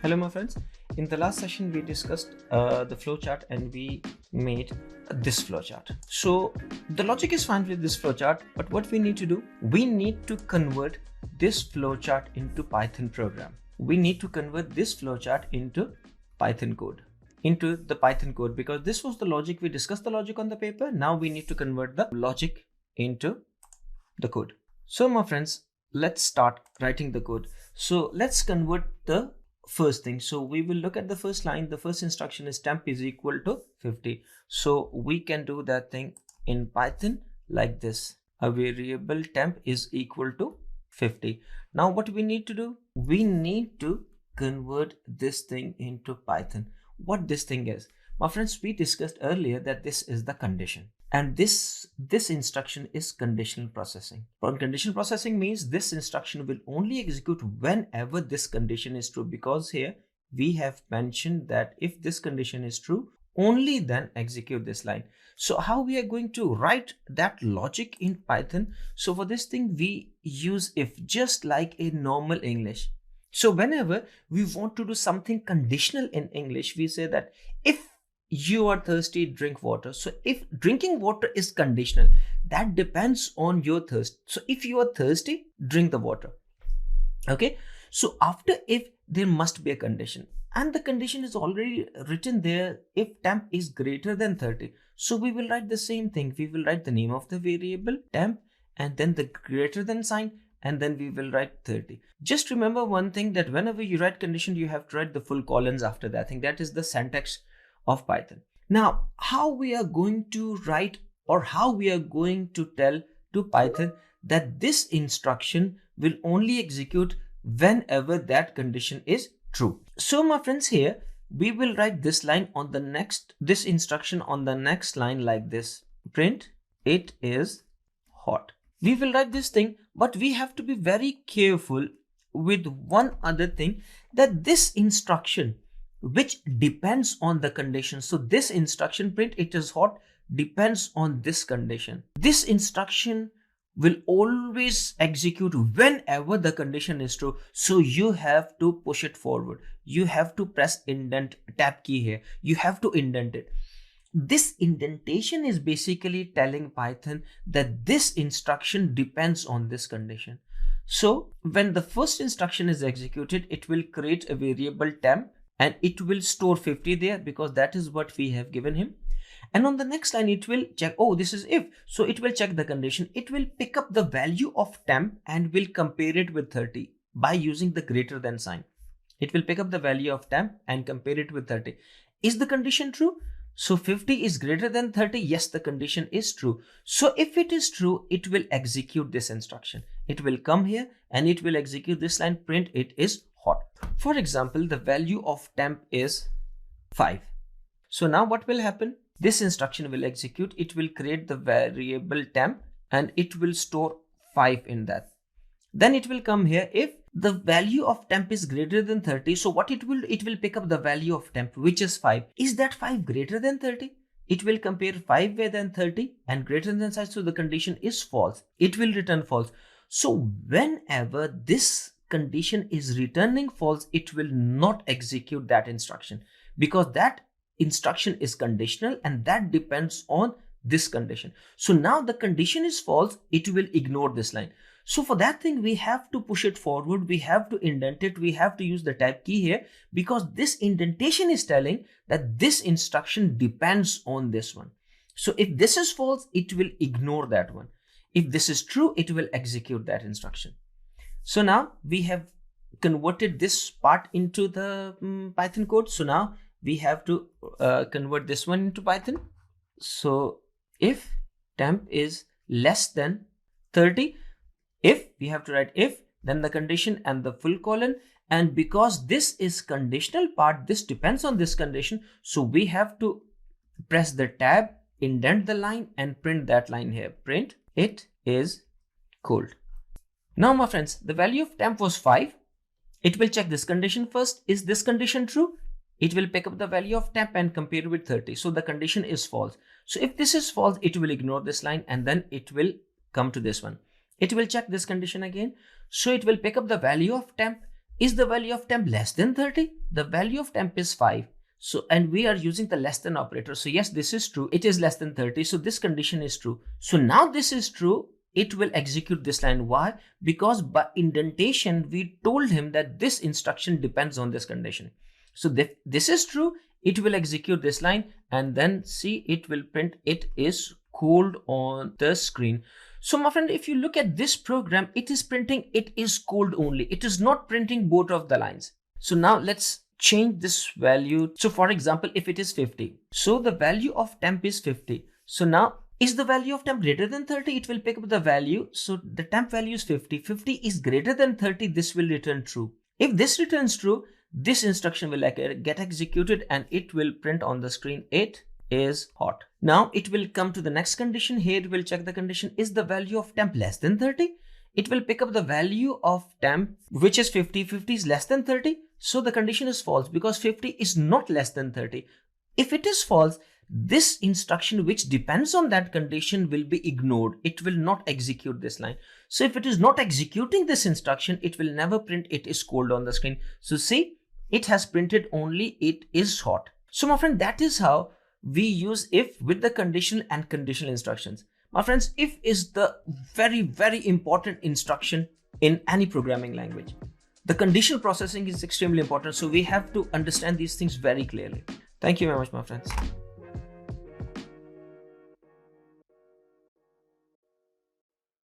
Hello my friends. In the last session we discussed the flowchart and we made this flowchart. So the logic is fine with this flowchart, but what we need to do, we need to convert this flowchart into Python program. We need to convert this flowchart into Python code, because this was the logic. We discussed the logic on the paper. Now we need to convert the logic into the code. So my friends, let's start writing the code. So let's convert the first thing. So we will look at the first line. The first instruction is temp is equal to 50. So we can do that thing in Python like this. A variable temp is equal to 50. Now what we need to do, we need to convert this thing into Python. What this thing is, my friends, we discussed earlier that this is the condition. And this instruction is conditional processing. Conditional processing means this instruction will only execute whenever this condition is true, because here we have mentioned that if this condition is true, only then execute this line. So how we are going to write that logic in Python? So for this thing we use if, just like a normal English. So whenever we want to do something conditional in English, we say that if you are thirsty, drink water. So if drinking water is conditional, that depends on your thirst. So if you are thirsty, drink the water. Okay. So after if, there must be a condition, and the condition is already written there. If temp is greater than 30, so we will write the same thing. We will write the name of the variable temp and then the greater than sign, and then we will write 30. Just remember one thing, that whenever you write condition, you have to write the full colons after that thing. That is the syntax of Python. Now, how we are going to write, or how we are going to tell to Python that this instruction will only execute whenever that condition is true. So my friends, here we will write this line on the next, this instruction on the next line like this: print it is hot. We will write this thing, but we have to be very careful with one other thing, that this instruction which depends on the condition. So this instruction, print it is hot, depends on this condition. This instruction will always execute whenever the condition is true. So you have to push it forward. You have to press indent, tab key here. You have to indent it. This indentation is basically telling Python that this instruction depends on this condition. So when the first instruction is executed, it will create a variable temp and it will store 50 there, because that is what we have given him. And on the next line, it will check, oh, this is if. So it will check the condition. It will pick up the value of temp and will compare it with 30 by using the greater than sign. It will pick up the value of temp and compare it with 30. Is the condition true? So 50 is greater than 30. Yes, the condition is true. So if it is true, it will execute this instruction. It will come here and it will execute this line, print it is hot. For example, the value of temp is 5. So now what will happen? This instruction will execute. It will create the variable temp and it will store 5 in that. Then it will come here if the value of temp is greater than 30. So what it will pick up the value of temp, which is 5. Is that 5 greater than 30? It will compare 5 greater than 30 and greater than size. So the condition is false. It will return false. So whenever this condition is returning false, it will not execute that instruction, because that instruction is conditional and that depends on this condition. So now the condition is false, it will ignore this line. So for that thing, we have to push it forward. We have to indent it. We have to use the tab key here, because this indentation is telling that this instruction depends on this one. So if this is false, it will ignore that one. If this is true, it will execute that instruction. So now we have converted this part into the Python code. So now we have to convert this one into Python. So if temp is less than 30, if we have to write if, then the condition and the full colon. And because this is conditional part, this depends on this condition. So we have to press the tab, indent the line and print that line here. Print it is cold. Now my friends, the value of temp was 5. It will check this condition first. Is this condition true? It will pick up the value of temp and compare it with 30. So the condition is false. So if this is false, it will ignore this line and then it will come to this one. It will check this condition again. So it will pick up the value of temp is the value of temp less than 30? The value of temp is 5. So, and we are using the less than operator. So yes, this is true. It is less than 30. So this condition is true. So now this is true. It will execute this line. Why? Because by indentation, we told him that this instruction depends on this condition. So this is true. It will execute this line, and then see, it will print it is cold on the screen. So my friend, if you look at this program, it is printing it is cold only. It is not printing both of the lines. So now let's change this value. So for example, if it is 50, so the value of temp is 50. So now, is the value of temp greater than 30? It will pick up the value. So the temp value is 50. 50 is greater than 30. This will return true. If this returns true, this instruction will get executed and it will print on the screen, it is hot. Now it will come to the next condition. Here it will check the condition, is the value of temp less than 30? It will pick up the value of temp, which is 50. 50 is less than 30. So the condition is false because 50 is not less than 30. If it is false, this instruction which depends on that condition will be ignored. It will not execute this line. So if it is not executing this instruction, it will never print it is cold on the screen. So see, it has printed only it is hot. So my friend, that is how we use if with the conditional and conditional instructions. My friends, if is the very, very important instruction in any programming language. The conditional processing is extremely important. So we have to understand these things very clearly. Thank you very much, my friends.